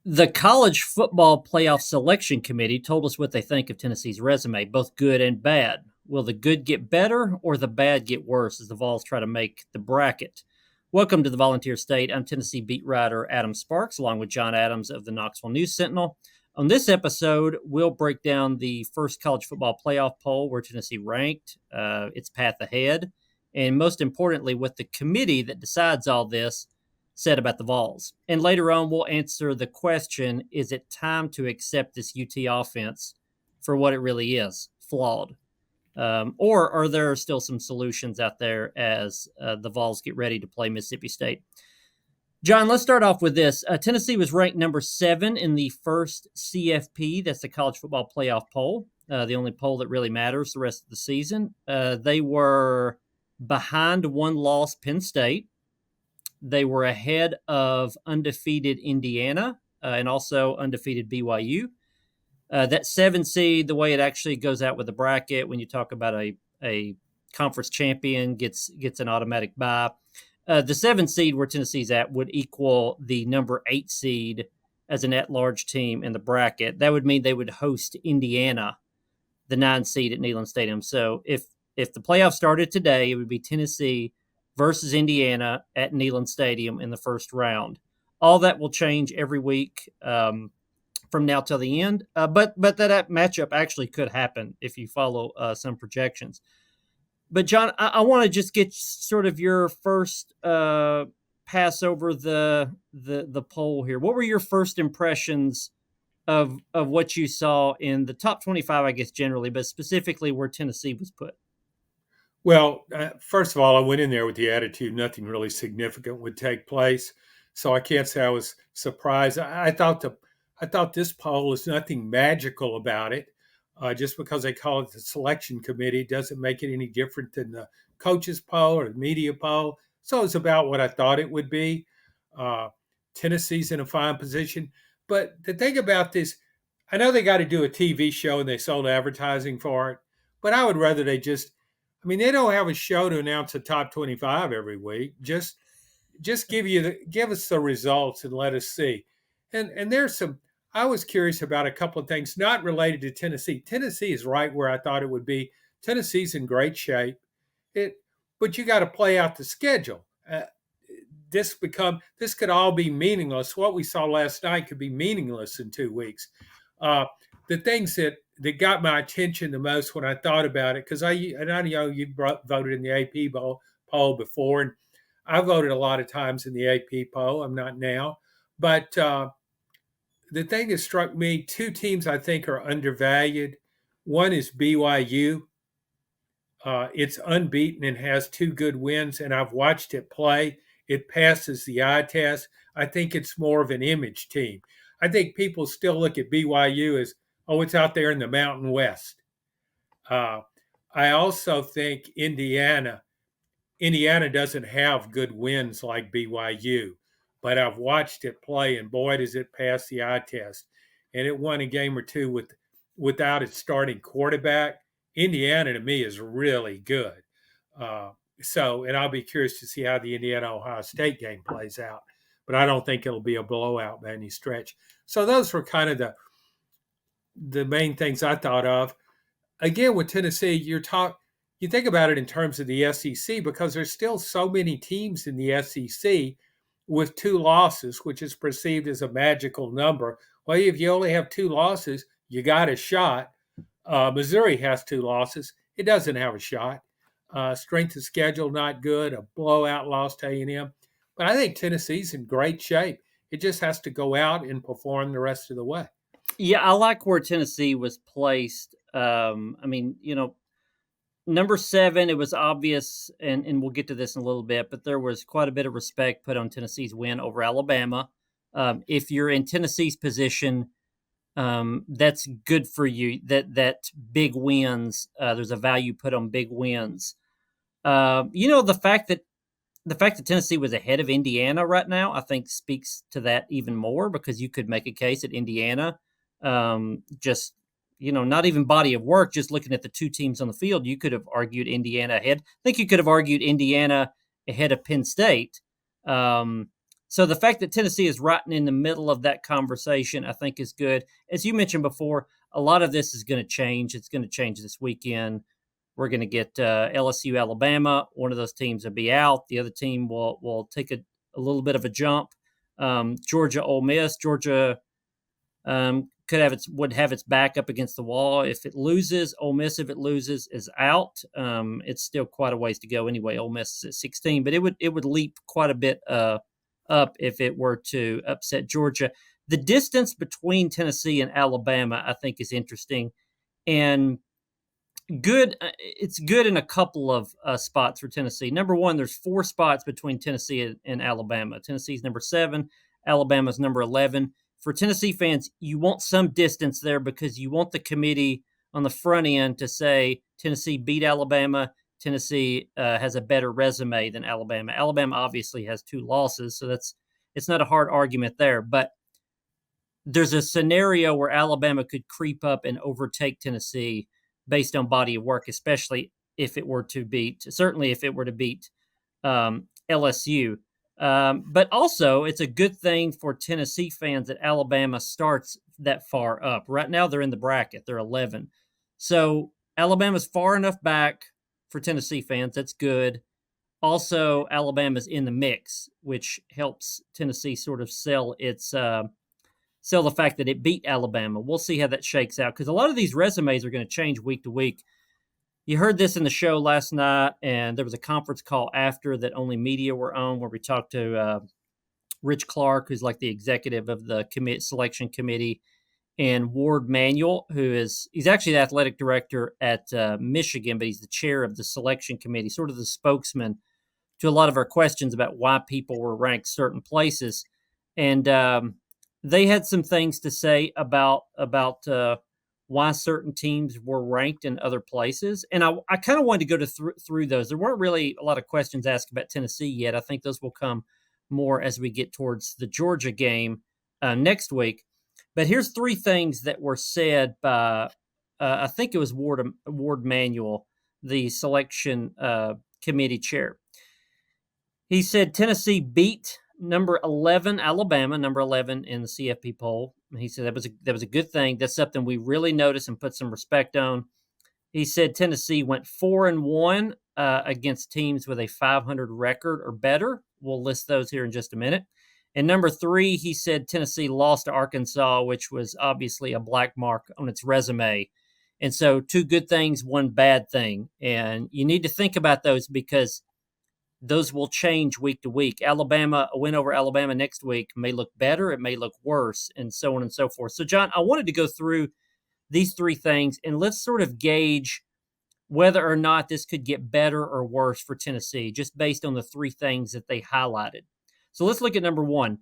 The College Football Playoff Selection Committee told us what they think of Tennessee's resume, both good and bad. Will the good get better or the bad get worse as the Vols try to make the bracket? Welcome to the Volunteer State. I'm Tennessee beat writer Adam Sparks, along with John Adams of the Knoxville News Sentinel. On this episode, we'll break down the first college football playoff poll, where Tennessee ranked, its path ahead, and most importantly, what the committee that decides all this said about the Vols. And later on, we'll answer the question, is it time to accept this UT offense for what it really is, flawed? Or are there still some solutions out there as the Vols get ready to play Mississippi State? John, let's start off with this. Tennessee was ranked number 7 in the first CFP. That's the College Football Playoff poll, the only poll that really matters the rest of the season. They were behind one-loss Penn State. They were ahead of undefeated Indiana and also undefeated BYU. That 7 seed, the way it actually goes out with the bracket, when you talk about a conference champion gets an automatic bye, the 7 seed where Tennessee's at would equal the number 8 seed as an at-large team in the bracket. That would mean they would host Indiana, the 9 seed at Neyland Stadium. So if the playoffs started today, it would be Tennessee versus Indiana at Neyland Stadium in the first round. All that will change every week from now till the end. But that matchup actually could happen if you follow some projections. But, John, I want to just get sort of your first pass over the poll here. What were your first impressions of what you saw in the top 25, I guess, generally, but specifically where Tennessee was put? Well, first of all, I went in there with the attitude nothing really significant would take place, so I can't say I was surprised. I thought this poll was nothing magical about it. Just because they call it the selection committee doesn't make it any different than the coaches poll or the media poll. So it's about what I thought it would be. Tennessee's in a fine position, but the thing about this, I know they got to do a TV show and they sold advertising for it, but I would rather they just. I mean, they don't have a show to announce the top 25 every week. Just give us the results and let us see. And there's some. I was curious about a couple of things not related to Tennessee. Tennessee is right where I thought it would be. Tennessee's in great shape. But you got to play out the schedule. This could all be meaningless. What we saw last night could be meaningless in 2 weeks. The things that got my attention the most when I thought about it, because I know you voted in the AP poll before, and I voted a lot of times in the AP poll. I'm not now. But the thing that struck me, 2 teams I think are undervalued. One is BYU. It's unbeaten and has 2 good wins, and I've watched it play. It passes the eye test. I think it's more of an image team. I think people still look at BYU as, oh, it's out there in the Mountain West. I also think Indiana doesn't have good wins like BYU, but I've watched it play, and boy, does it pass the eye test. And it won a game or 2 without its starting quarterback. Indiana, to me, is really good. And I'll be curious to see how the Indiana-Ohio State game plays out. But I don't think it'll be a blowout by any stretch. So those were kind of the main things I thought of. Again, with Tennessee, you think about it in terms of the SEC, because there's still so many teams in the SEC with 2 losses, which is perceived as a magical number. Well, if you only have 2 losses, you got a shot. Missouri has 2 losses. It doesn't have a shot. Strength of schedule, not good. A blowout loss to A&M. But I think Tennessee's in great shape. It just has to go out and perform the rest of the way. Yeah, I like where Tennessee was placed. Number 7, it was obvious, and we'll get to this in a little bit, but there was quite a bit of respect put on Tennessee's win over Alabama. If you're in Tennessee's position, that's good for you. That big wins, there's a value put on big wins. The fact that Tennessee was ahead of Indiana right now, I think speaks to that even more, because you could make a case that Indiana, not even body of work, just looking at the 2 teams on the field, you could have argued Indiana ahead. I think you could have argued Indiana ahead of Penn State. So the fact that Tennessee is right in the middle of that conversation, I think, is good. As you mentioned before, a lot of this is going to change. It's going to change this weekend. We're going to get LSU, Alabama. One of those teams will be out. The other team will take a little bit of a jump. Georgia, Ole Miss. Georgia would have its back up against the wall if it loses. Ole Miss, if it loses, is out. It's still quite a ways to go anyway. Ole Miss is at 16, but it would leap quite a bit up if it were to upset Georgia. The distance between Tennessee and Alabama, I think, is interesting and good. It's good in a couple of spots for Tennessee. Number one, there's 4 spots between Tennessee and Alabama. Tennessee's number 7, Alabama's number 11. For Tennessee fans, you want some distance there because you want the committee on the front end to say Tennessee beat Alabama. Tennessee has a better resume than Alabama. Alabama obviously has 2 losses, so it's not a hard argument there. But there's a scenario where Alabama could creep up and overtake Tennessee based on body of work, especially if it were to beat, certainly if it were to beat LSU. But also, it's a good thing for Tennessee fans that Alabama starts that far up. Right now, they're in the bracket. They're 11. So Alabama's far enough back for Tennessee fans. That's good. Also, Alabama's in the mix, which helps Tennessee sort of sell the fact that it beat Alabama. We'll see how that shakes out because a lot of these resumes are going to change week to week. You heard this in the show last night, and there was a conference call after that only media were on where we talked to Rich Clark, who's like the executive of the selection committee, and Ward Manuel, he's actually the athletic director at Michigan, but he's the chair of the selection committee, sort of the spokesman to a lot of our questions about why people were ranked certain places. And they had some things to say about why certain teams were ranked in other places. And I kind of wanted to go through those. There weren't really a lot of questions asked about Tennessee yet. I think those will come more as we get towards the Georgia game next week. But here's 3 things that were said by, I think it was Ward Manuel, the selection committee chair. He said Tennessee beat number 11 Alabama, number 11 in the CFP poll. He said that was a good thing. That's something we really noticed and put some respect on. He said Tennessee went 4-1 against teams with a 500 record or better. We'll list those here in just a minute. And number 3, he said Tennessee lost to Arkansas, which was obviously a black mark on its resume. And so 2 good things, 1 bad thing. And you need to think about those because those will change week to week. A win over Alabama next week may look better, it may look worse, and so on and so forth. So, John, I wanted to go through these 3 things, and let's sort of gauge whether or not this could get better or worse for Tennessee, just based on the 3 things that they highlighted. So let's look at number 1.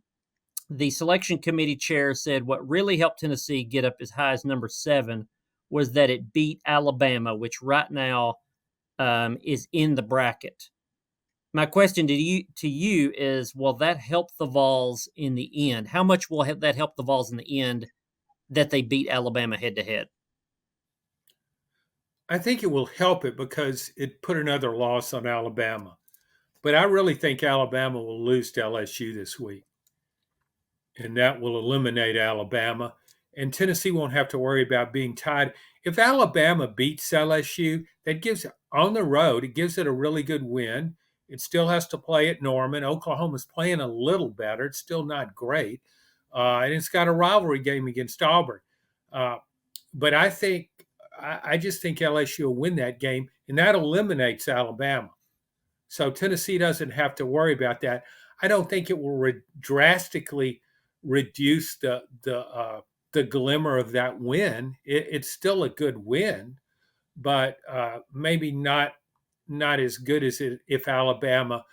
The selection committee chair said what really helped Tennessee get up as high as number 7 was that it beat Alabama, which right now is in the bracket. My question to you is, will that help the Vols in the end? How much will that help the Vols in the end that they beat Alabama head-to-head? I think it will help it because it put another loss on Alabama. But I really think Alabama will lose to LSU this week. And that will eliminate Alabama. And Tennessee won't have to worry about being tied. If Alabama beats LSU, that gives on the road, it gives it a really good win. It still has to play at Norman. Oklahoma's playing a little better. It's still not great. And it's got a rivalry game against Auburn. But I just think LSU will win that game, and that eliminates Alabama. So Tennessee doesn't have to worry about that. I don't think it will drastically reduce the glimmer of that win. It's still a good win, but maybe not as good as if Alabama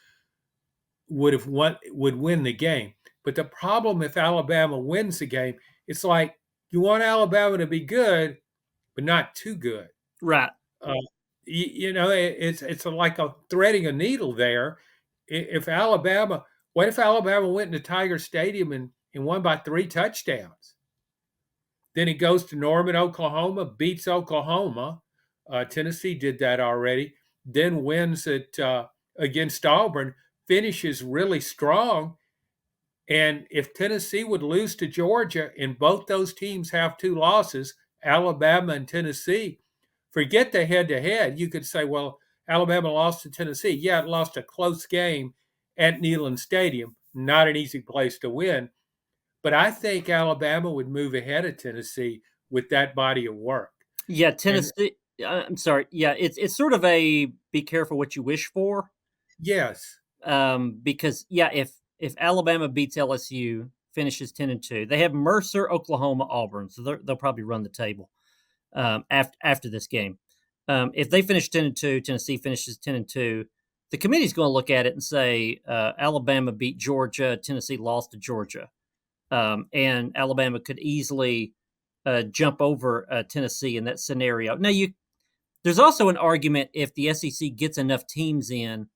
would win the game. But the problem if Alabama wins the game, it's like you want Alabama to be good, but not too good. Right. It's like threading a needle there. What if Alabama went into Tiger Stadium and won by 3 touchdowns? Then it goes to Norman, Oklahoma, beats Oklahoma. Tennessee did that already. Then wins it against Auburn, finishes really strong, And if Tennessee would lose to Georgia and both those teams have two losses, Alabama and Tennessee, forget the head to head. You could say, well, Alabama lost to Tennessee. Yeah, it lost a close game at Neyland Stadium. Not an easy place to win. But I think Alabama would move ahead of Tennessee with that body of work. Yeah, And Tennessee. I'm sorry. Yeah, it's sort of a be careful what you wish for. yes, Because yeah, if Alabama beats LSU, finishes 10-2, they have Mercer, Oklahoma, Auburn, so they'll probably run the table after this game. If they finish 10-2, Tennessee finishes 10-2. The committee's going to look at it and say Alabama beat Georgia, Tennessee lost to Georgia, and Alabama could easily jump over Tennessee in that scenario. Now, there's also an argument if the SEC gets enough teams in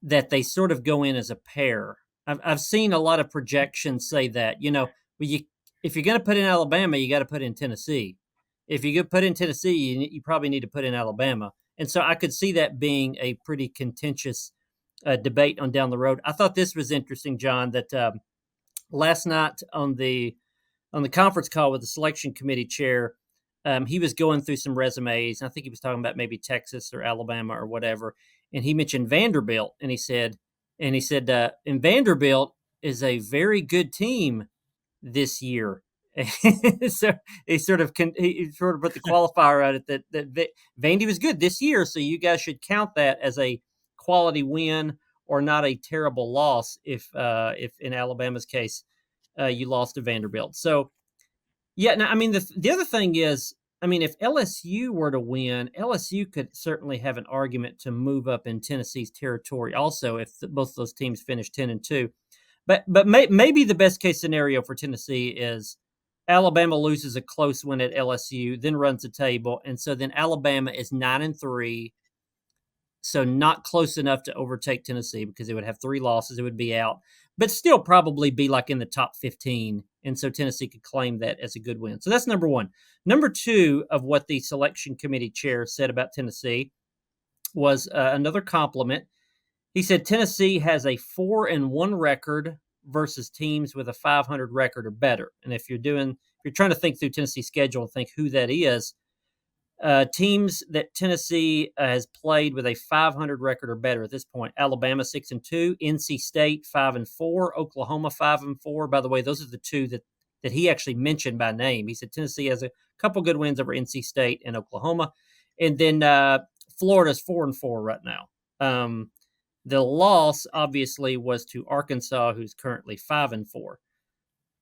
that they sort of go in as a pair. I've seen a lot of projections say that, if you're going to put in Alabama, you got to put in Tennessee. If you put in Tennessee, you probably need to put in Alabama. And so I could see that being a pretty contentious debate on down the road. I thought this was interesting, John, that last night on the conference call with the selection committee chair, he was going through some resumes. I think he was talking about maybe Texas or Alabama or whatever, and he mentioned Vanderbilt, and he said, and Vanderbilt is a very good team this year. So he sort of put the qualifier on it that Vandy was good this year, so you guys should count that as a quality win or not a terrible loss if in Alabama's case you lost to Vanderbilt. So yeah, now, I mean, the other thing is, I mean, if LSU were to win, LSU could certainly have an argument to move up in Tennessee's territory. Also, if both those teams finish 10-2, but maybe the best case scenario for Tennessee is Alabama loses a close one at LSU, then runs the table, and so then Alabama is 9-3, so not close enough to overtake Tennessee because it would have three losses. It would be out, but still probably be like in the top 15. And so Tennessee could claim that as a good win. So that's number one. Number two of what the selection committee chair said about Tennessee was another compliment. He said Tennessee has a 4-1 record versus teams with a 500 record or better. And if you're trying to think through Tennessee's schedule and think who that is, teams that Tennessee has played with a 500 record or better at this point: Alabama 6-2, NC State 5-4, Oklahoma 5-4. By the way, those are the two that he actually mentioned by name. He said Tennessee has a couple good wins over NC State and Oklahoma, and then Florida's 4-4 right now. The loss obviously was to Arkansas, who's currently 5-4.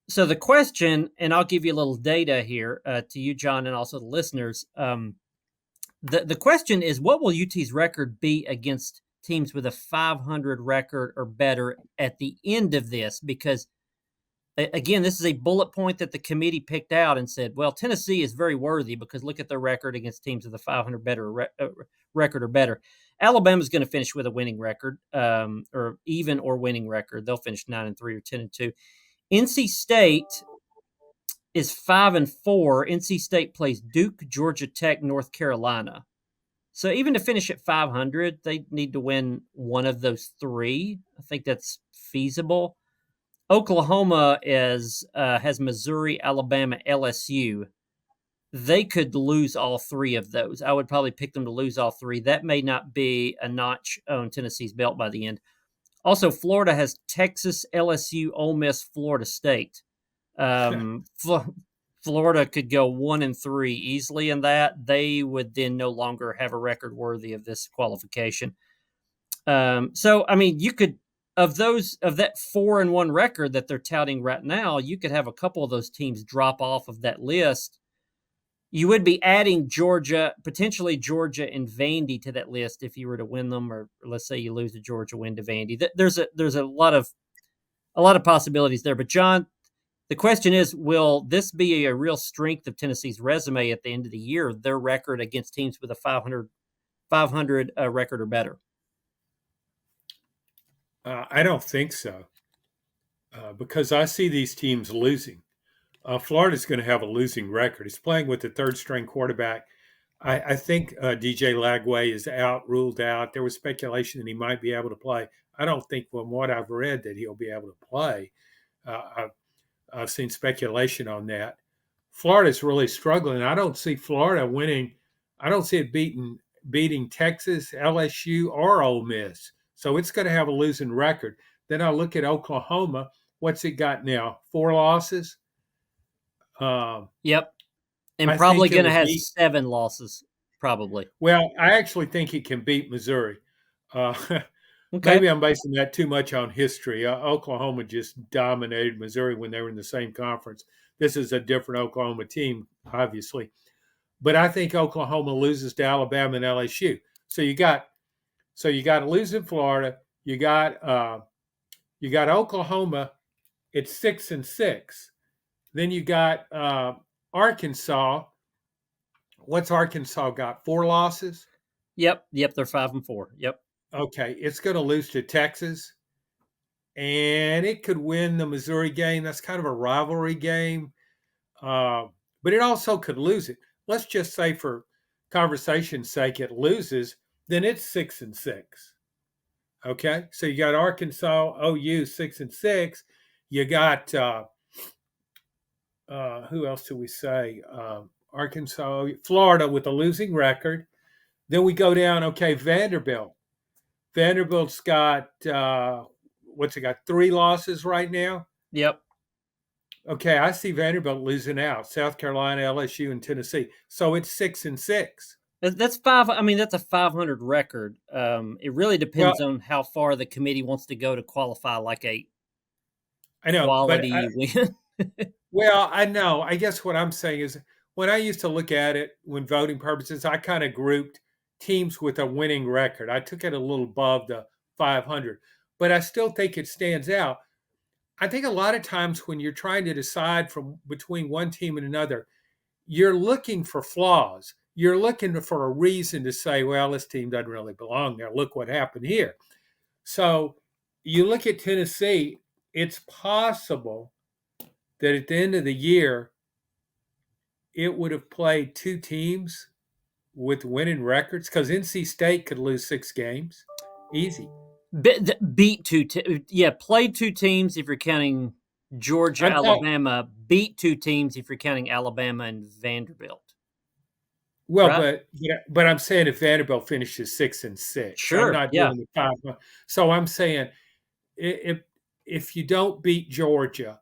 So the question, and I'll give you a little data here to you, John, and also the listeners. The question is, what will UT's record be against teams with a 500 record or better at the end of this? Because, again, this is a bullet point that the committee picked out and said, well, Tennessee is very worthy because look at their record against teams with a 500 record or better. Alabama's going to finish with a winning record, or even or winning record. They'll finish 9-3 or 10-2. NC State is 5-4. NC State plays Duke, Georgia Tech, North Carolina. So even to finish at 500, they need to win one of those three. I think that's feasible. Oklahoma has Missouri, Alabama, LSU. They could lose all three of those. I would probably pick them to lose all three. That may not be a notch on Tennessee's belt by the end. Also, Florida has Texas, LSU, Ole Miss, Florida State. Florida could go 1-3 easily in that. They would then no longer have a record worthy of this qualification. So, I mean, you could, of that 4-1 record that they're touting right now, you could have a couple of those teams drop off of that list. You would be adding Georgia, potentially Georgia and Vandy to that list if you were to win them, or let's say you lose to Georgia, win to Vandy. There's a lot of possibilities there. But John, the question is, will this be a real strength of Tennessee's resume at the end of the year, their record against teams with a 500 record or better? I don't think so, because I see these teams losing. Florida's going to have a losing record. He's playing with the third-string quarterback. I think DJ Lagway is ruled out. There was speculation that he might be able to play. I don't think, from what I've read, that he'll be able to play. I've seen speculation on that. Florida's really struggling. I don't see Florida winning. I don't see it beating Texas, LSU, or Ole Miss. So it's going to have a losing record. Then I look at Oklahoma. What's it got now? 4 losses. Yep. And I probably think going to it'll have beat. 7 losses, probably. Well, I actually think it can beat Missouri. Uh, Okay. maybe I'm basing that too much on history. Oklahoma just dominated Missouri when they were in the same conference. This is a different Oklahoma team, obviously, but I think Oklahoma loses to Alabama and LSU. So you got to lose in Florida. You got Oklahoma at 6-6. Then you got Arkansas. What's Arkansas got? 4 losses. Yep. They're 5-4. Yep. Okay, it's going to lose to Texas, and it could win the Missouri game. That's kind of a rivalry game, uh, but it also could lose it. Let's just say, for conversation's sake, it loses. Then it's 6-6. Okay, so you got Arkansas, OU 6-6. You got who else do we say? Arkansas, Florida with a losing record. Then we go down. Okay, Vanderbilt. Vanderbilt's got what's it got? 3 losses right now. Yep. Okay, I see Vanderbilt losing out. South Carolina, LSU, and Tennessee. So it's 6-6. That's 5. I mean, that's a 500 record. It really Well, depends on how far the committee wants to go to qualify like a I know, but quality win. I know. I guess what I'm saying is, when I used to look at it when voting purposes, I kind of grouped teams with a winning record. I took it a little above the 500, but I still think it stands out. I think a lot of times when you're trying to decide from between one team and another, you're looking for flaws. You're looking for a reason to say, well, this team doesn't really belong there. Look what happened here. So you look at Tennessee, it's possible that at the end of the year, it would have played 2 teams with winning records, because NC State could lose 6 games. Easy. Beat 2 yeah, played 2 teams if you're counting Georgia, I'm talking, Alabama, beat 2 teams if you're counting Alabama and Vanderbilt. well, Right? but I'm saying if Vanderbilt finishes 6-6, I'm Sure. not Yeah. doing the 5. So I'm saying, if if you don't beat Georgia,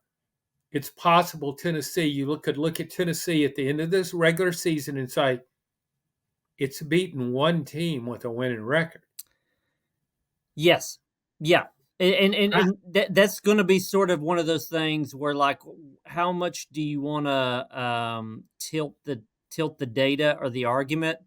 it's possible Tennessee. Could look at Tennessee at the end of this regular season and say it's beaten 1 team with a winning record. Yes. Yeah. And I, that's going to be sort of one of those things where, like, how much do you want to tilt the data or the argument?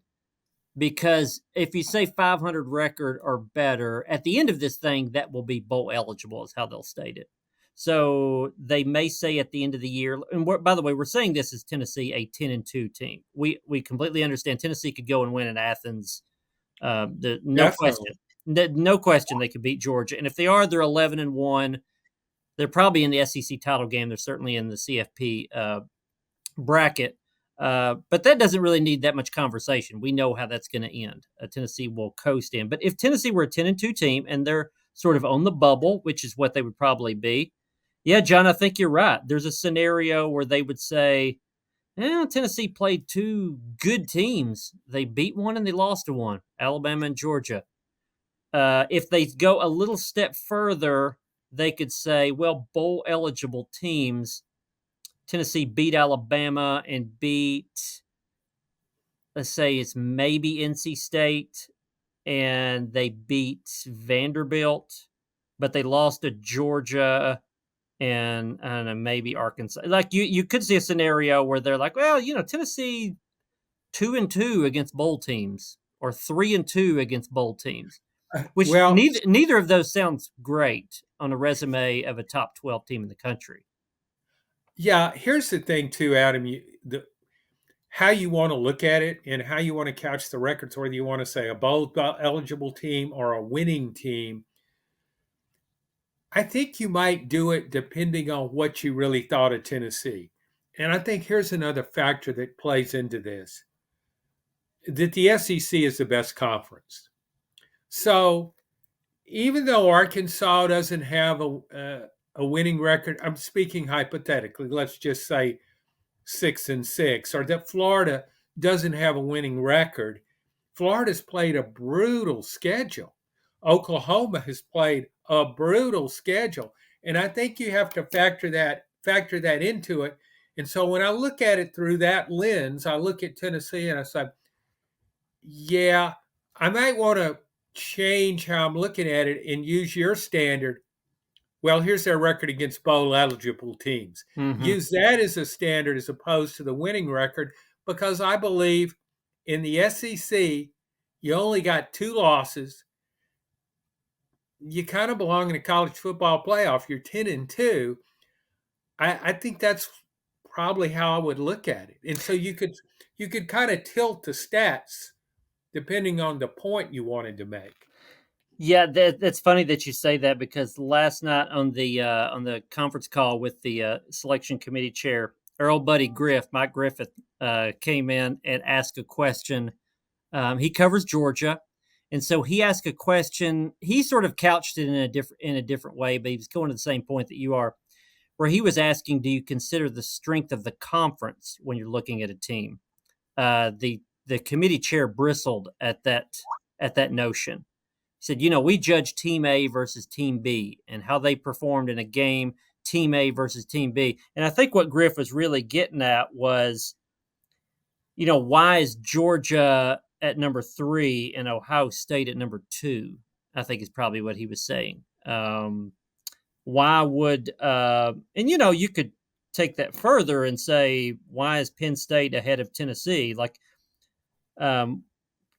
Because if you say 500 record or better at the end of this thing, that will be bowl eligible, is how they'll state it. So they may say at the end of the year, and by the way, we're saying this is Tennessee a 10-2 team. We completely understand Tennessee could go and win in Athens. No definitely. question, no question they could beat Georgia, and if they are, they're 11-1. They're probably in the SEC title game. They're certainly in the CFP bracket. But that doesn't really need that much conversation. We know how that's going to end. Tennessee will coast in. But if Tennessee were a 10-2 team and they're sort of on the bubble, which is what they would probably be, yeah, John, I think you're right. There's a scenario where they would say, Tennessee played 2 good teams. They beat one and they lost to one, Alabama and Georgia. If they go a little step further, they could say, well, bowl eligible teams. Tennessee beat Alabama and beat, let's say it's maybe NC State, and they beat Vanderbilt, but they lost to Georgia and I don't know, maybe Arkansas. Like you could see a scenario where they're like, well, Tennessee 2-2 against bowl teams or 3-2 against bowl teams, which Well, neither of those sounds great on a resume of a top 12 team in the country. yeah. Here's the thing, too, Adam. How you want to look at it and how you want to couch the records, whether you want to say a bowl eligible team or a winning team. I think you might do it depending on what you really thought of Tennessee. And I think here's another factor that plays into this, that the SEC is the best conference. So even though Arkansas doesn't have a a winning record, I'm speaking hypothetically, let's just say 6-6, or that Florida doesn't have a winning record, Florida's played a brutal schedule. Oklahoma has played a brutal schedule. And I think you have to factor that into it. And so when I look at it through that lens, I look at Tennessee and I say, yeah, I might want to change how I'm looking at it and use your standard. Well, here's their record against bowl eligible teams. Mm-hmm. Use that as a standard as opposed to the winning record, because I believe in the SEC, you only got 2 losses. You kind of belong in a college football playoff. You're 10-2. I think that's probably how I would look at it. And so you could kind of tilt the stats depending on the point you wanted to make. Yeah, that's funny that you say that, because last night on the conference call with the selection committee chair, our old buddy Mike Griffith, came in and asked a question. He covers Georgia, and so he asked a question. He sort of couched it in a different way, but he was going to the same point that you are, where he was asking, "Do you consider the strength of the conference when you're looking at a team?" The committee chair bristled at that notion. He said, we judge Team A versus Team B and how they performed in a game, Team A versus Team B. And I think what Griff was really getting at was, why is Georgia at number 3 and Ohio State at number 2? I think is probably what he was saying. Why would, and you could take that further and say, why is Penn State ahead of Tennessee? Like,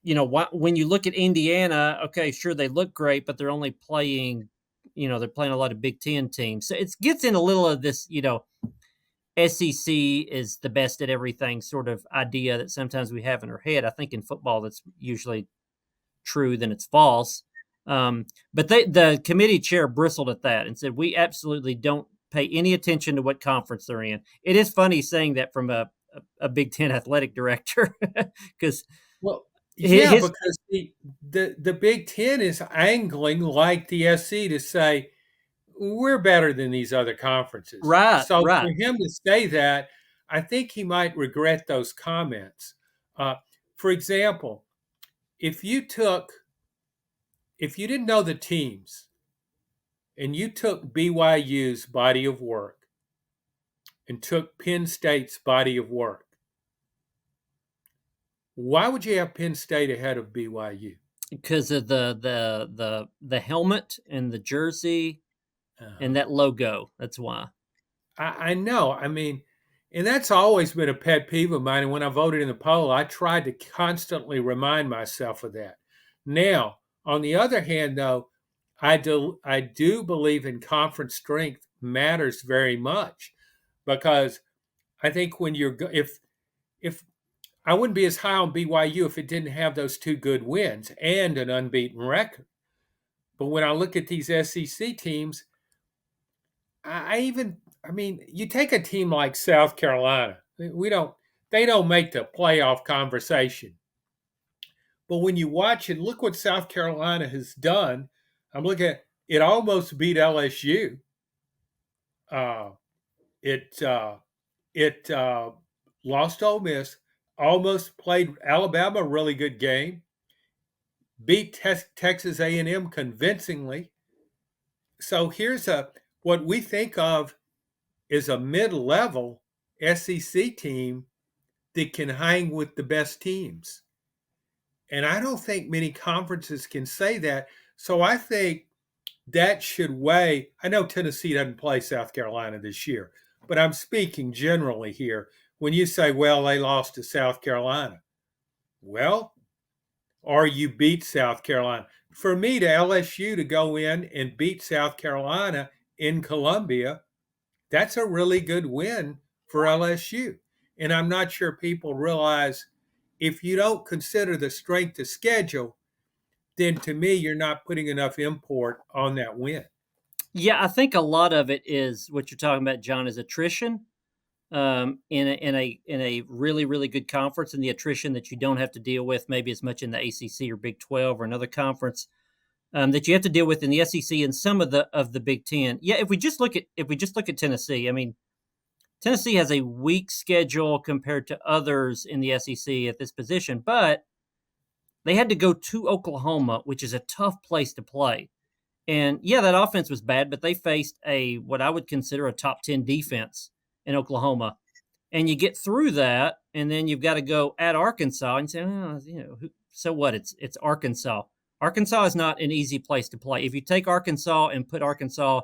when you look at Indiana, okay, sure, they look great, but they're only playing, they're playing a lot of Big Ten teams. So it gets in a little of this, SEC is the best at everything sort of idea that sometimes we have in our head. I think in football that's usually true, then it's false. But the committee chair bristled at that and said, we absolutely don't pay any attention to what conference they're in. It is funny saying that from a Big Ten athletic director, because Well, yeah, because the Big Ten is angling like the SC to say we're better than these other conferences. right, So right. for him to say that, I think he might regret those comments. For example, if you didn't know the teams and you took BYU's body of work and took Penn State's body of work, why would you have Penn State ahead of BYU? Because of the helmet and the jersey and Uh-huh. that logo. That's why. I know. I mean, and that's always been a pet peeve of mine. And when I voted in the poll, I tried to constantly remind myself of that. Now, on the other hand, though, I do believe in conference strength matters very much, because I think when if I wouldn't be as high on BYU if it didn't have those 2 good wins and an unbeaten record. But when I look at these SEC teams, I mean, you take a team like South Carolina. They don't make the playoff conversation. But when you watch it, look what South Carolina has done. I'm looking at it, almost beat LSU. Uh, it lost to Ole Miss, almost played Alabama a really good game, beat Texas A&M convincingly. So here's what we think of is a mid-level SEC team that can hang with the best teams. And I don't think many conferences can say that. So I think that should weigh. I know Tennessee doesn't play South Carolina this year, but I'm speaking generally here. When you say, well, they lost to South Carolina, well, or you beat South Carolina. For me, to LSU to go in and beat South Carolina in Columbia, that's a really good win for LSU. And I'm not sure people realize, if you don't consider the strength of schedule, then to me, you're not putting enough import on that win. Yeah, I think a lot of it is what you're talking about, John, is attrition. In a really really good conference, and the attrition that you don't have to deal with maybe as much in the ACC or Big 12 or another conference. that you have to deal with in the SEC and some of the Big Ten. Yeah, if we just look at Tennessee, I mean, Tennessee has a weak schedule compared to others in the SEC at this position, but they had to go to Oklahoma, which is a tough place to play. And yeah, that offense was bad, but they faced a what I would consider a top 10 defense in Oklahoma. And you get through that, and then you've got to go at Arkansas and say, oh, so what? It's Arkansas. Arkansas is not an easy place to play. If you take Arkansas and put Arkansas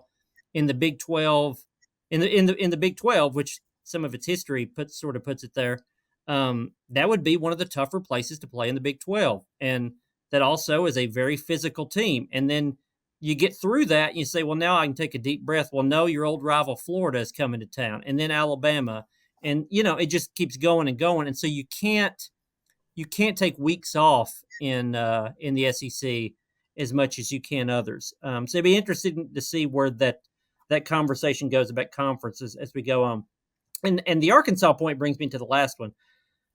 in the Big 12, in the Big 12, which some of its history puts it there, that would be one of the tougher places to play in the Big 12, and that also is a very physical team. And then you get through that, and you say, well, now I can take a deep breath. Well, no, your old rival Florida is coming to town, and then Alabama, and it just keeps going and going. And so you can't take weeks off in the SEC as much as you can others. So it'd be interesting to see where that conversation goes about conferences as we go on. And the Arkansas point brings me to the last one.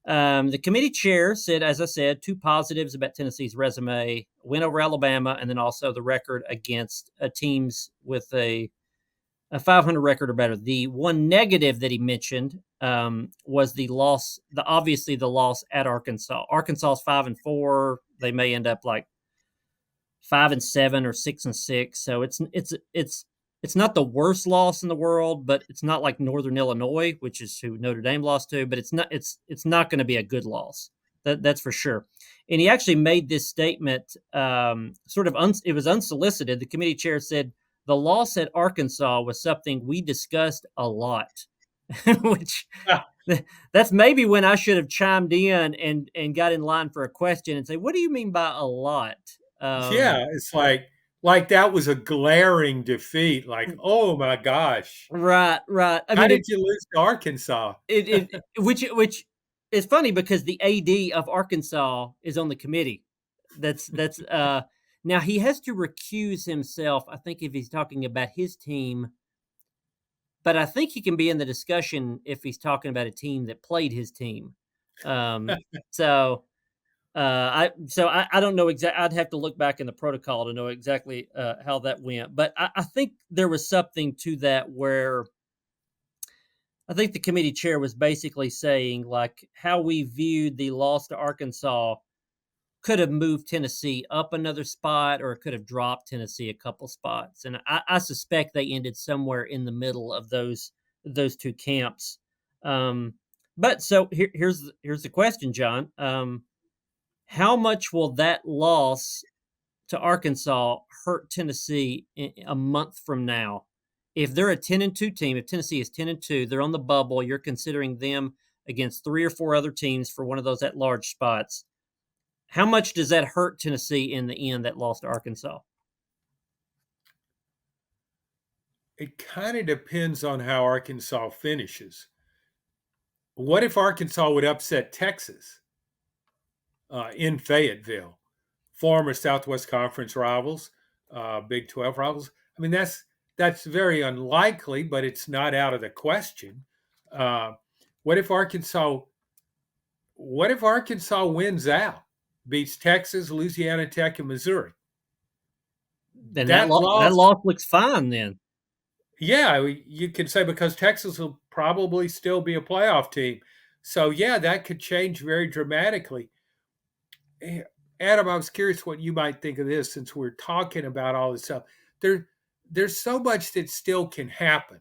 The committee chair said, as I said, two positives about Tennessee's resume: win over Alabama, and then also the record against teams with a 500 record or better. The one negative that he mentioned was the loss. Obviously the loss at Arkansas. Arkansas's 5-4. They may end up like 5-7 or 6-6. So it's not the worst loss in the world, but it's not like Northern Illinois, which is who Notre Dame lost to. But it's not going to be a good loss. That's for sure. And he actually made this statement, it was unsolicited. The committee chair said the loss at Arkansas was something we discussed a lot, which that's maybe when I should have chimed in and got in line for a question and say, what do you mean by a lot? Yeah, it's like that was a glaring defeat. Like, oh my gosh, Right. I how mean, did you lose to Arkansas? which is funny because the AD of Arkansas is on the committee. That's now he has to recuse himself, I think, if he's talking about his team, but I think he can be in the discussion if he's talking about a team that played his team. So I don't know exactly. I'd have to look back in the protocol to know exactly how that went. But I think there was something to that where I think the committee chair was basically saying like how we viewed the loss to Arkansas could have moved Tennessee up another spot, or it could have dropped Tennessee a couple spots. And I suspect they ended somewhere in the middle of those two camps. But so here's the question, John. How much will that loss to Arkansas hurt Tennessee a month from now? If they're a 10-2 team, if Tennessee is 10-2, they're on the bubble. You're considering them against 3 or 4 other teams for one of those at-large spots. How much does that hurt Tennessee in the end, that loss to Arkansas? It kind of depends on how Arkansas finishes. What if Arkansas would upset Texas in Fayetteville, former Southwest Conference rivals, Big 12 rivals? I mean, that's very unlikely, but it's not out of the question. What if Arkansas wins out, beats Texas, Louisiana Tech, and Missouri? Then that That loss, loss looks fine then. yeah, you can say because Texas will probably still be a playoff team. So yeah, that could change very dramatically. Adam, I was curious what you might think of this since we're talking about all this stuff. There's so much that still can happen.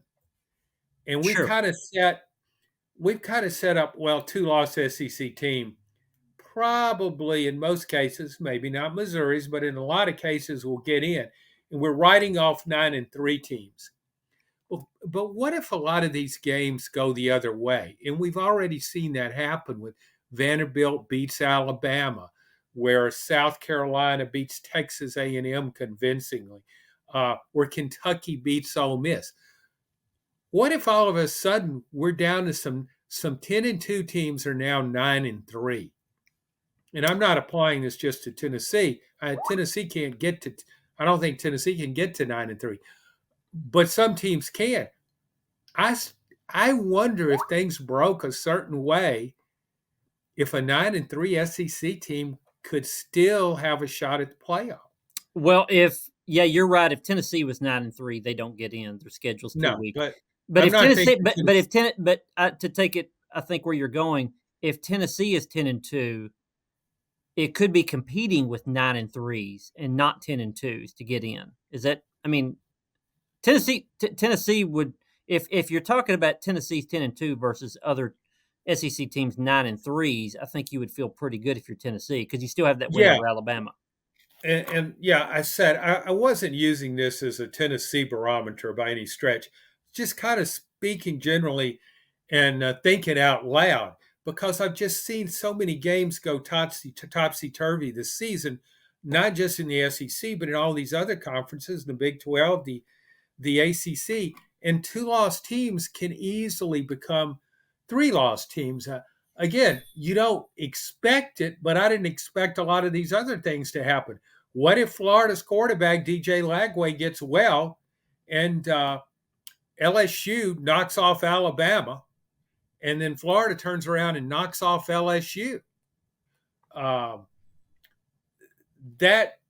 And Sure. we've kind of set up, well, 2-loss SEC team. Probably in most cases, maybe not Missouri's, but in a lot of cases will get in. And we're writing off 9-3 teams. But what if a lot of these games go the other way? And we've already seen that happen with Vanderbilt beats Alabama, where South Carolina beats Texas A&M convincingly, where Kentucky beats Ole Miss. What if all of a sudden we're down to some 10-2 teams are now 9-3? And I'm not applying this just to Tennessee. Tennessee can't get to. I don't think Tennessee can get to 9-3, but some teams can. I wonder if things broke a certain way, if a 9-3 SEC team could still have a shot at the playoff. Well, you're right. If Tennessee was 9-3, they don't get in. Their schedule's too No, weak. but But I'm if not Tennessee, thinking to take it, I think where you're going, if Tennessee is 10-2, it could be competing with 9-3s and not 10-2s to get in. Is that? I mean, Tennessee would, if you're talking about Tennessee's 10-2 versus other SEC teams 9-3s, I think you would feel pretty good if you're Tennessee because you still have that win yeah, over Alabama. and yeah, I said I wasn't using this as a Tennessee barometer by any stretch, just kind of speaking generally and thinking out loud because I've just seen so many games go topsy turvy this season, not just in the SEC but in all these other conferences, the Big 12, the ACC, and two loss teams can easily become three loss teams. Again, you don't expect it, but I didn't expect a lot of these other things to happen. What if Florida's quarterback, DJ Lagway, gets well and LSU knocks off Alabama, and then Florida turns around and knocks off LSU? Um, that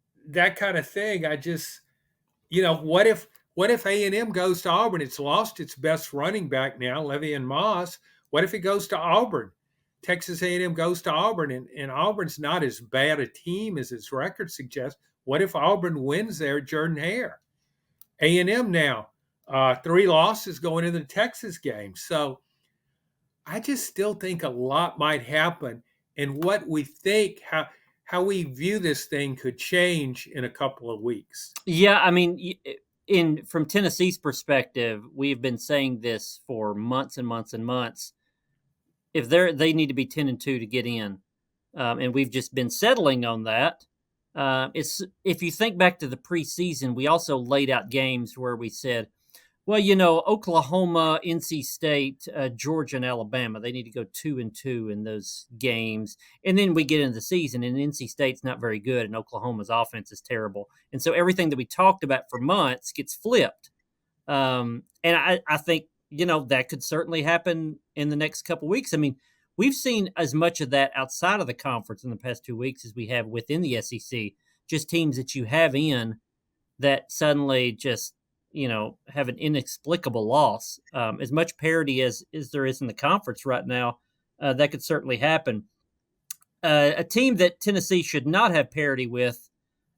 kind of thing, I just, what if A&M goes to Auburn? It's lost its best running back now, Le'Veon Moss. What if it goes to Auburn? Texas A&M goes to Auburn, and Auburn's not as bad a team as its record suggests. What if Auburn wins there at Jordan Hare? A&M now, three losses going into the Texas game. So I just still think a lot might happen, and what we think, how we view this thing could change in a couple of weeks. Yeah, I mean, in from Tennessee's perspective, we've been saying this for months and months and months. If they need to be 10-2 to get in, and we've just been settling on that. It's if you think back to the preseason, we also laid out games where we said, well, Oklahoma, NC State, Georgia, and Alabama, they need to go 2-2 in those games. And then we get into the season, and NC State's not very good, and Oklahoma's offense is terrible. And so everything that we talked about for months gets flipped. And I think, that could certainly happen in the next couple weeks. I mean, we've seen as much of that outside of the conference in the past 2 weeks as we have within the SEC, just teams that you have in that suddenly just have an inexplicable loss. As much parity as there is in the conference right now, that could certainly happen. A team that Tennessee should not have parity with,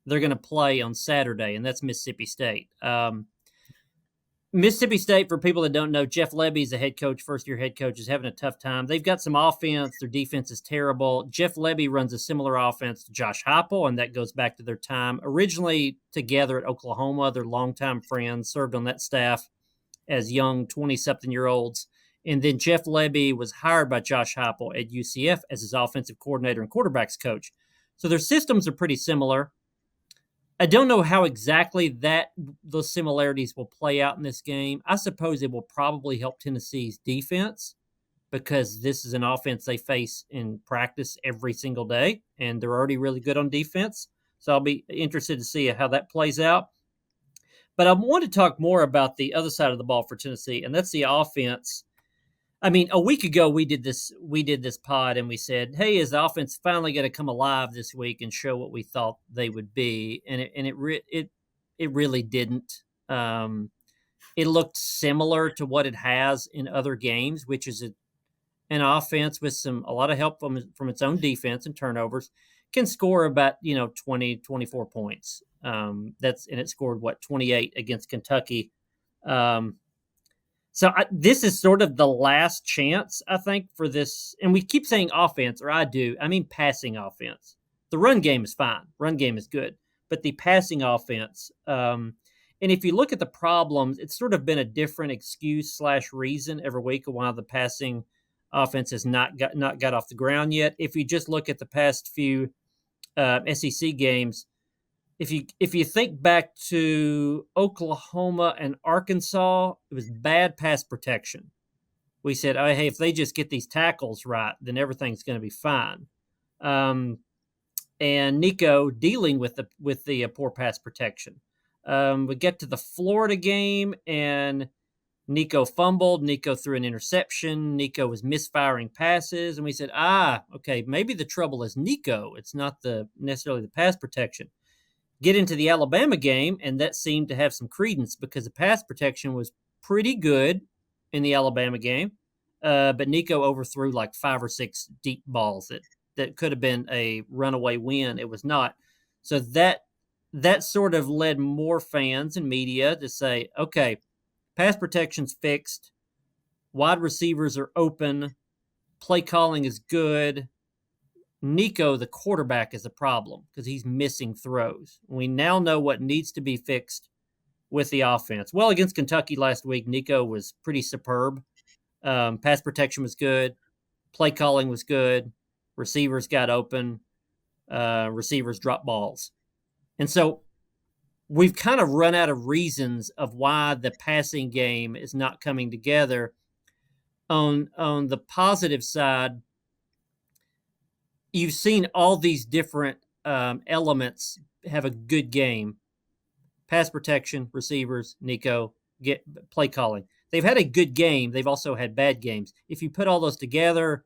they're going to play on Saturday, and that's Mississippi State. Mississippi State, for people that don't know, Jeff Lebby is a head coach, first-year head coach, is having a tough time. They've got some offense. Their defense is terrible. Jeff Lebby runs a similar offense to Josh Heupel, and that goes back to their time originally together at Oklahoma. They're longtime friends, served on that staff as young 20-something-year-olds. And then Jeff Lebby was hired by Josh Heupel at UCF as his offensive coordinator and quarterbacks coach. So their systems are pretty similar. I don't know how exactly those similarities will play out in this game. I suppose it will probably help Tennessee's defense because this is an offense they face in practice every single day, and they're already really good on defense. So I'll be interested to see how that plays out. But I want to talk more about the other side of the ball for Tennessee, and that's the offense. I mean, a week ago we did this pod and we said, "Hey, is the offense finally going to come alive this week and show what we thought they would be?" And it really didn't. It looked similar to what it has in other games, which is an offense with a lot of help from its own defense and turnovers, can score about 20, 24 points. And it scored 28 against Kentucky. So this is sort of the last chance, I think, for this. And we keep saying offense, or I do. I mean passing offense. The run game is fine. Run game is good. But the passing offense, and if you look at the problems, it's sort of been a different excuse/reason every week of why the passing offense has not got off the ground yet. If you just look at the past few SEC games, if you think back to Oklahoma and Arkansas, it was bad pass protection. We said, "Oh, hey, if they just get these tackles right, then everything's going to be fine." And Nico dealing with the poor pass protection. We get to the Florida game, and Nico fumbled. Nico threw an interception. Nico was misfiring passes, and we said, okay, maybe the trouble is Nico. It's not necessarily the pass protection. Get into the Alabama game, and that seemed to have some credence because the pass protection was pretty good in the Alabama game. But Nico overthrew like 5 or 6 deep balls that could have been a runaway win. It was not. So that sort of led more fans and media to say, okay, pass protection's fixed, wide receivers are open, play calling is good. Nico, the quarterback, is a problem because he's missing throws. We now know what needs to be fixed with the offense. Well, against Kentucky last week, Nico was pretty superb. Pass protection was good. Play calling was good. Receivers got open. Receivers dropped balls. And so we've kind of run out of reasons of why the passing game is not coming together. On the positive side, you've seen all these different elements have a good game. Pass protection, receivers, Nico, get play calling. They've had a good game. They've also had bad games. If you put all those together,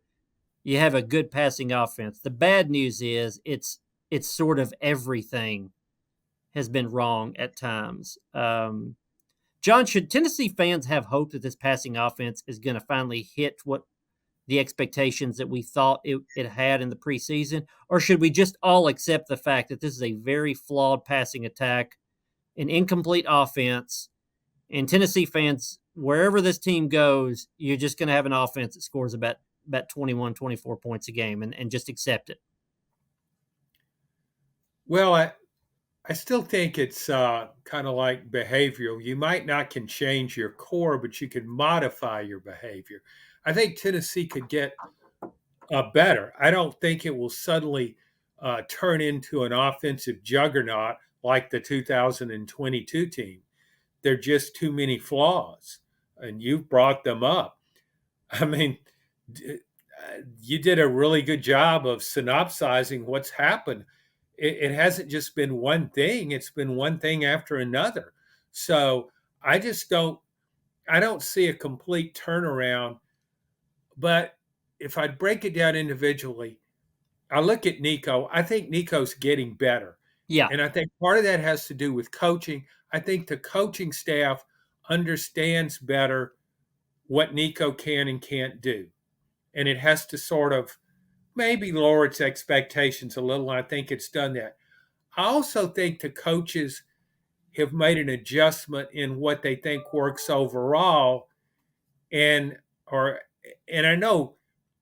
you have a good passing offense. The bad news is it's sort of everything has been wrong at times. John, should Tennessee fans have hope that this passing offense is going to finally hit what the expectations that we thought it had in the preseason? Or should we just all accept the fact that this is a very flawed passing attack, an incomplete offense, and Tennessee fans, wherever this team goes, you're just going to have an offense that scores about 21, 24 points a game and just accept it? Well, I still think it's kind of like behavioral. You might not can change your core, but you can modify your behavior. I think Tennessee could get better. I don't think it will suddenly turn into an offensive juggernaut like the 2022 team. There are just too many flaws, and you've brought them up. I mean, you did a really good job of synopsizing what's happened. It hasn't just been one thing, it's been one thing after another. So I just I don't see a complete turnaround. But if I break it down individually, I look at Nico. I think Nico's getting better. Yeah. And I think part of that has to do with coaching. I think the coaching staff understands better what Nico can and can't do. And it has to sort of maybe lower its expectations a little. And I think it's done that. I also think the coaches have made an adjustment in what they think works overall. And or and I know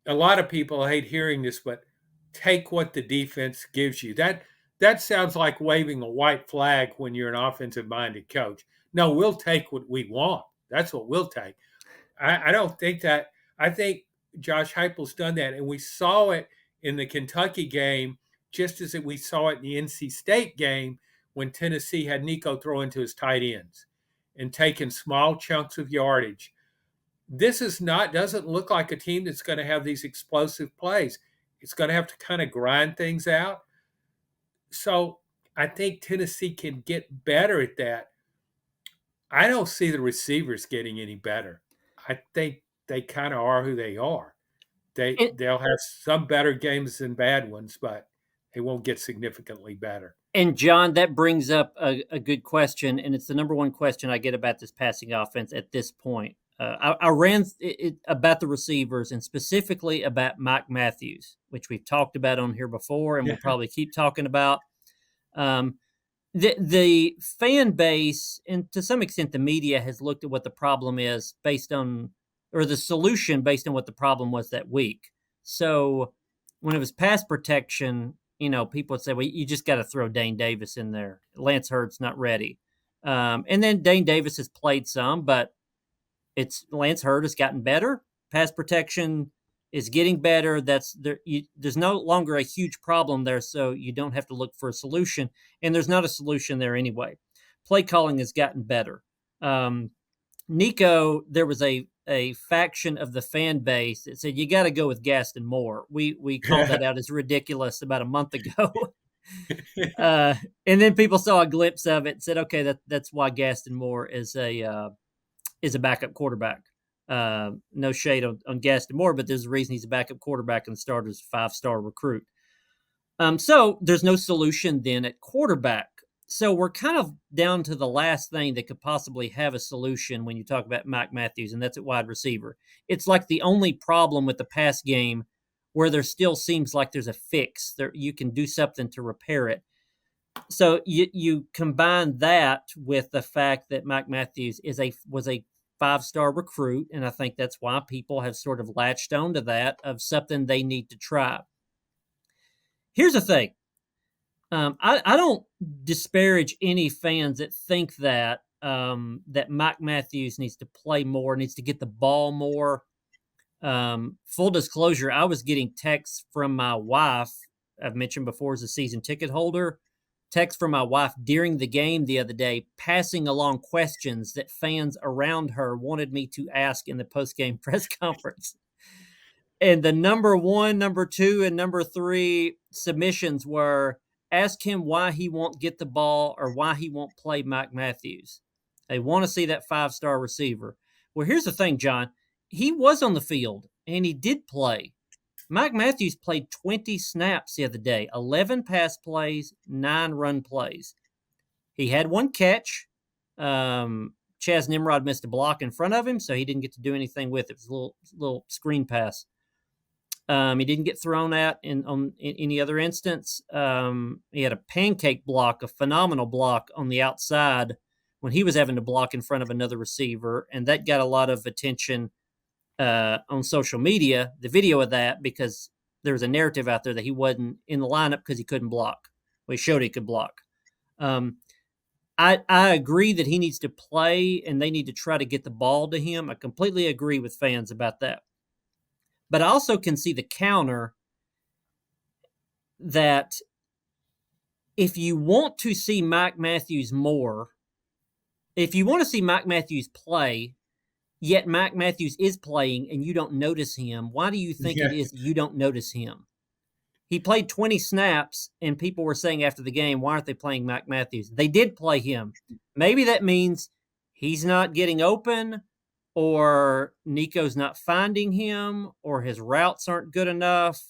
a lot of people hate hearing this, but take what the defense gives you. That sounds like waving a white flag when you're an offensive minded coach. No, we'll take what we want. That's what we'll take. I don't think that. I think Josh Heupel's done that, and we saw it in the Kentucky game, just as we saw it in the NC State game when Tennessee had Nico throw into his tight ends and taking small chunks of yardage. This is not doesn't look like a team that's going to have these explosive plays. It's going to have to kind of grind things out. So I think Tennessee can get better at that. I don't see the receivers getting any better. I think they kind of are who they are. And, They'll have some better games than bad ones, but they won't get significantly better. and John, that brings up a good question, and it's the number one question I get about this passing offense at this point. I ran about the receivers and specifically about Mike Matthews, which we've talked about on here before, and we'll Yeah. probably keep talking about. Um, the fan base and to some extent the media has looked at what the problem is based on, or the solution based on what the problem was that week. So when it was pass protection, people would say, well, you just got to throw Dane Davis in there. Lance Hurt's not ready. And then Dane Davis has played some, but it's Lance Hurt has gotten better. Pass protection is getting better. There's no longer a huge problem there, so you don't have to look for a solution. And there's not a solution there anyway. Play calling has gotten better. Nico, there was a faction of the fan base that said you got to go with Gaston Moore. We called that out as ridiculous about a month ago. And then people saw a glimpse of it and said, okay, that's why Gaston Moore is a backup quarterback. No shade on Gaston Moore, but there's a reason he's a backup quarterback and starter's 5-star recruit. So there's no solution then at quarterback. So we're kind of down to the last thing that could possibly have a solution when you talk about Mike Matthews, and that's at wide receiver. It's like the only problem with the pass game where there still seems like there's a fix. There, you can do something to repair it. So you combine that with the fact that Mike Matthews was a 5-star recruit, and I think that's why people have sort of latched onto that of something they need to try. Here's the thing. I don't disparage any fans that think that that Mike Matthews needs to play more, needs to get the ball more. Full disclosure, I was getting texts from my wife. I've mentioned before as a season ticket holder. Text from my wife during the game the other day, passing along questions that fans around her wanted me to ask in the post-game press conference. And the number one, number two, and number three submissions were ask him why he won't get the ball or why he won't play Mike Matthews. They want to see that 5-star receiver. Well, here's the thing, John. He was on the field and he did play. Mike Matthews played 20 snaps the other day, 11 pass plays, 9 run plays. He had 1 catch. Chaz Nimrod missed a block in front of him, so he didn't get to do anything with it. It was a little screen pass. He didn't get thrown at in any other instance. He had a pancake block, a phenomenal block on the outside when he was having to block in front of another receiver, and that got a lot of attention on social media, the video of that, because there was a narrative out there that he wasn't in the lineup because he couldn't block. Well, he showed he could block. I agree that he needs to play and they need to try to get the ball to him. I completely agree with fans about that. But I also can see the counter that if you want to see Mike Matthews more, if you want to see Mike Matthews play, yet Mike Matthews is playing and you don't notice him, why do you think it is you don't notice him? He played 20 snaps, and people were saying after the game, why aren't they playing Mike Matthews? They did play him. Maybe that means he's not getting open, or Nico's not finding him, or his routes aren't good enough,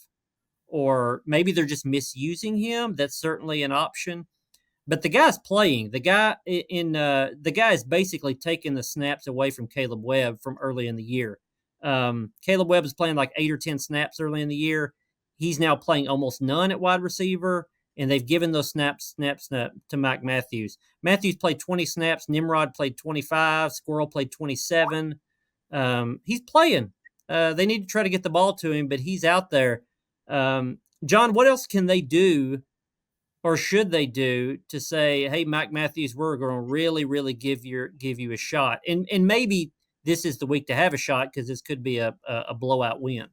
or maybe they're just misusing him. That's certainly an option. But the guy's playing. The guy is basically taking the snaps away from Caleb Webb from early in the year. Caleb Webb was playing like 8 or 10 snaps early in the year. He's now playing almost none at wide receiver, and they've given those snaps to Mike Matthews. Matthews played 20 snaps. Nimrod played 25. Squirrel played 27. He's playing. They need to try to get the ball to him, but he's out there. John, what else can they do or should they do to say, hey, Mike Matthews, we're going to really, really give you a shot? And maybe this is the week to have a shot because this could be a blowout win.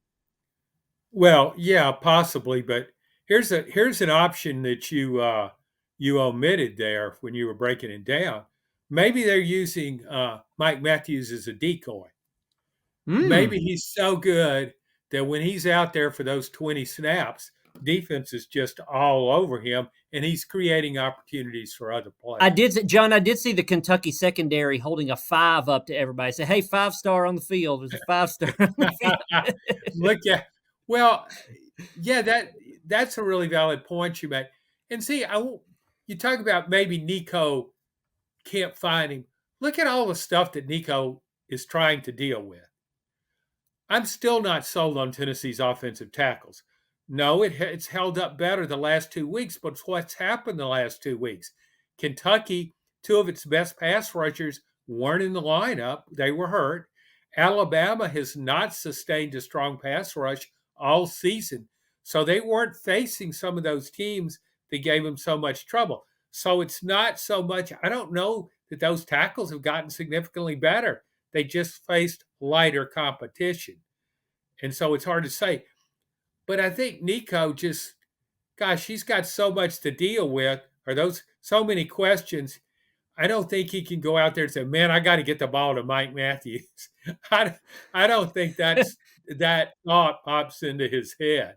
Well, yeah, possibly, but here's an option that you omitted there when you were breaking it down. Maybe they're using Mike Matthews as a decoy. Maybe he's so good that when he's out there for those 20 snaps, defense is just all over him, and he's creating opportunities for other players. I did see the Kentucky secondary holding a 5 up to everybody. Say, hey, 5-star on the field. There's a 5-star on the field. Look at, well, yeah, that's a really valid point you make. And see, you talk about maybe Nico can't find him. Look at all the stuff that Nico is trying to deal with. I'm still not sold on Tennessee's offensive tackles. No, it's held up better the last 2 weeks, but what's happened the last 2 weeks? Kentucky, 2 of its best pass rushers weren't in the lineup. They were hurt. Alabama has not sustained a strong pass rush all season. So they weren't facing some of those teams that gave them so much trouble. So it's not so much, I don't know that those tackles have gotten significantly better. They just faced lighter competition. And so it's hard to say. But I think Nico just, gosh, he's got so much to deal with, or those so many questions. I don't think he can go out there and say, man, I got to get the ball to Mike Matthews. I don't think that thought pops into his head.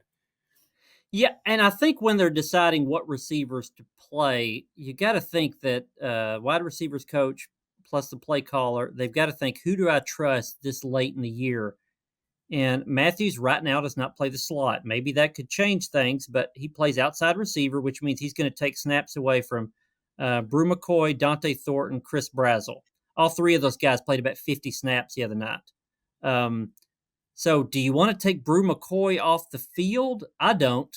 Yeah, and I think when they're deciding what receivers to play, you got to think that wide receivers coach plus the play caller, they've got to think, who do I trust this late in the year? And Matthews right now does not play the slot. Maybe that could change things, but he plays outside receiver, which means he's going to take snaps away from Brew McCoy, Dante Thornton, Chris Brazel. All three of those guys played about 50 snaps the other night. So do you want to take Brew McCoy off the field? I don't.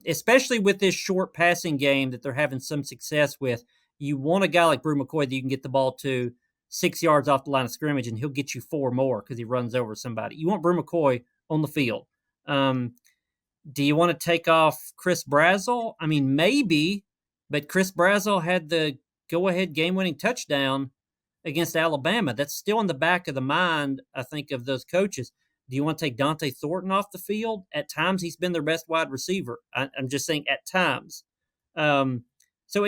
Especially with this short passing game that they're having some success with. You want a guy like Brew McCoy that you can get the ball to 6 yards off the line of scrimmage, and he'll get you 4 more because he runs over somebody. You want Brew McCoy on the field. Do you want to take off Chris Brazel? I mean, maybe, but Chris Brazel had the go-ahead game-winning touchdown against Alabama. That's still in the back of the mind, I think, of those coaches. Do you want to take Dante Thornton off the field? At times, he's been their best wide receiver. I'm just saying at times. So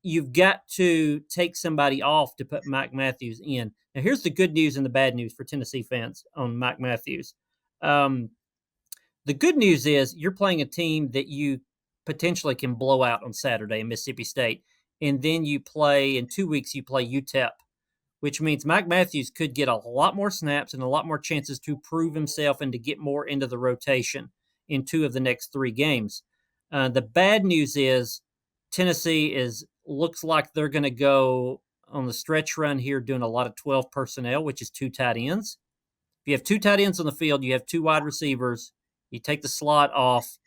you've got to take somebody off to put Mike Matthews in. Now, here's the good news and the bad news for Tennessee fans on Mike Matthews. The good news is you're playing a team that you potentially can blow out on Saturday in Mississippi State. And then in 2 weeks, you play UTEP, which means Mike Matthews could get a lot more snaps and a lot more chances to prove himself and to get more into the rotation in 2 of the next 3 games. The bad news is Tennessee looks like they're going to go on the stretch run here doing a lot of 12 personnel, which is 2 tight ends. If you have 2 tight ends on the field, you have 2 wide receivers, you take the slot off,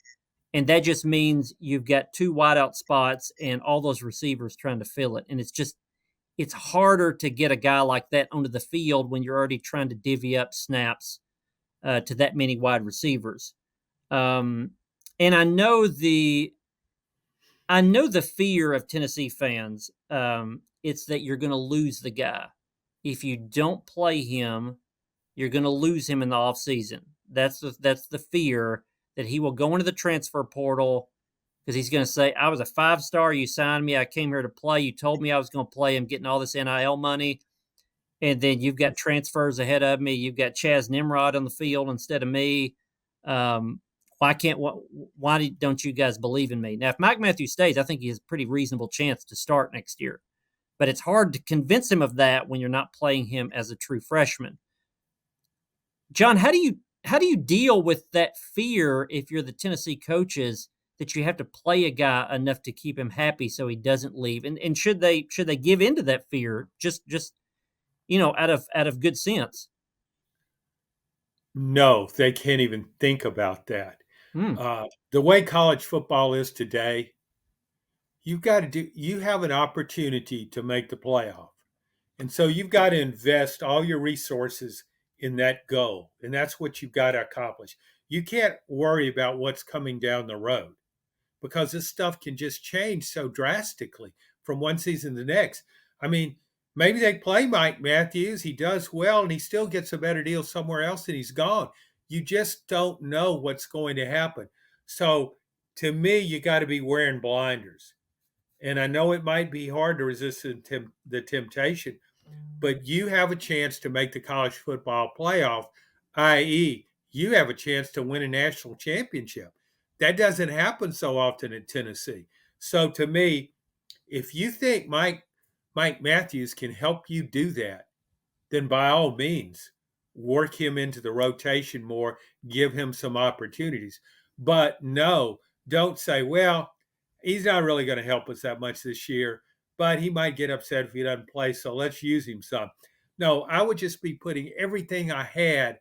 and that just means you've got 2 wideout spots and all those receivers trying to fill it. And it's harder to get a guy like that onto the field when you're already trying to divvy up snaps to that many wide receivers. And I know the fear of Tennessee fans. It's that you're going to lose the guy. If you don't play him, you're going to lose him in the offseason. That's the fear, that he will go into the transfer portal because he's going to say, I was a 5-star. You signed me. I came here to play. You told me I was going to play. I'm getting all this NIL money. And then you've got transfers ahead of me. You've got Chaz Nimrod on the field instead of me. Why don't you guys believe in me? Now, if Mike Matthews stays, I think he has a pretty reasonable chance to start next year. But it's hard to convince him of that when you're not playing him as a true freshman. John, how do you deal with that fear if you're the Tennessee coaches that you have to play a guy enough to keep him happy so he doesn't leave? And should they give into that fear just out of good sense? No, they can't even think about that. The way college football is today, you have an opportunity to make the playoff. And so you've got to invest all your resources in that goal. And that's what you've got to accomplish. You can't worry about what's coming down the road because this stuff can just change so drastically from one season to the next. I mean, maybe they play Mike Matthews. He does well and he still gets a better deal somewhere else and he's gone. You just don't know what's going to happen. So to me, you got to be wearing blinders. And I know it might be hard to resist the temptation, but you have a chance to make the college football playoff, i.e., you have a chance to win a national championship. That doesn't happen so often in Tennessee. So to me, if you think Mike Matthews can help you do that, then by all means, work him into the rotation more, give him some opportunities. But no, don't say, well, he's not really going to help us that much this year, but he might get upset if he doesn't play, so let's use him some. No, I would just be putting everything I had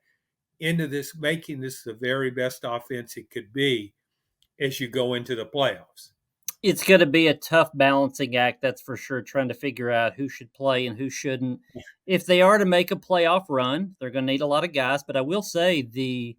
into this, making this the very best offense it could be as you go into the playoffs. It's going to be a tough balancing act, that's for sure, trying to figure out who should play and who shouldn't. If they are to make a playoff run, they're going to need a lot of guys, but I will say the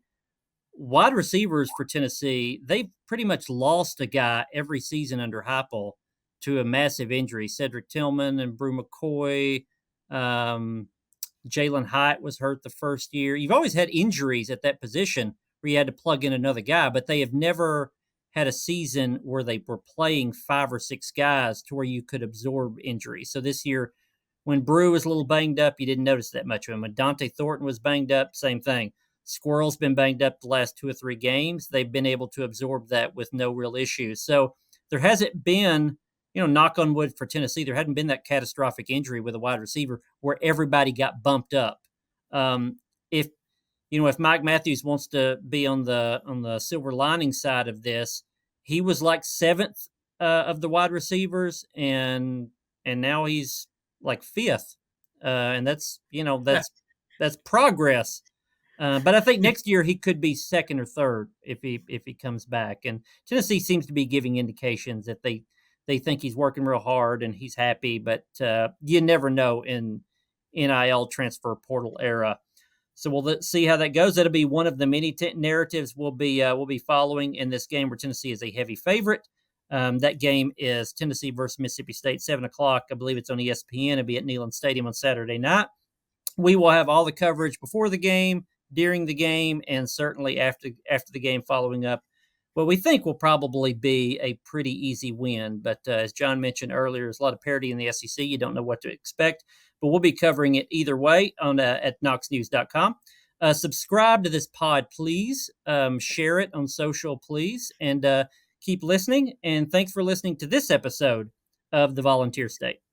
wide receivers for Tennessee, they've pretty much lost a guy every season under Heupel to a massive injury. Cedric Tillman and Brew McCoy, Jalen Hyatt was hurt the first year. You've always had injuries at that position where you had to plug in another guy, but they have never had a season where they were playing 5 or 6 guys to where you could absorb injuries. So this year, when Brew was a little banged up, you didn't notice that much of him. When Dante Thornton was banged up, same thing. Squirrel's been banged up the last 2 or 3 games. They've been able to absorb that with no real issues. So there hasn't been, knock on wood for Tennessee, there hadn't been that catastrophic injury with a wide receiver where everybody got bumped up. If Mike Matthews wants to be on the silver lining side of this, he was like 7th of the wide receivers, and now he's like fifth, and that's progress. But I think next year he could be second or third if he comes back. And Tennessee seems to be giving indications that they think he's working real hard and he's happy. But you never know in NIL transfer portal era. So we'll see how that goes. That'll be one of the many narratives we'll be following in this game where Tennessee is a heavy favorite. That game is Tennessee versus Mississippi State, 7 o'clock. I believe it's on ESPN. It'll be at Neyland Stadium on Saturday night. We will have all the coverage before the game, during the game, and certainly after the game following up. Well, we think will probably be a pretty easy win. But as John mentioned earlier, there's a lot of parity in the SEC. You don't know what to expect. But we'll be covering it either way on at KnoxNews.com. Subscribe to this pod, please. Share it on social, please. And keep listening. And thanks for listening to this episode of The Volunteer State.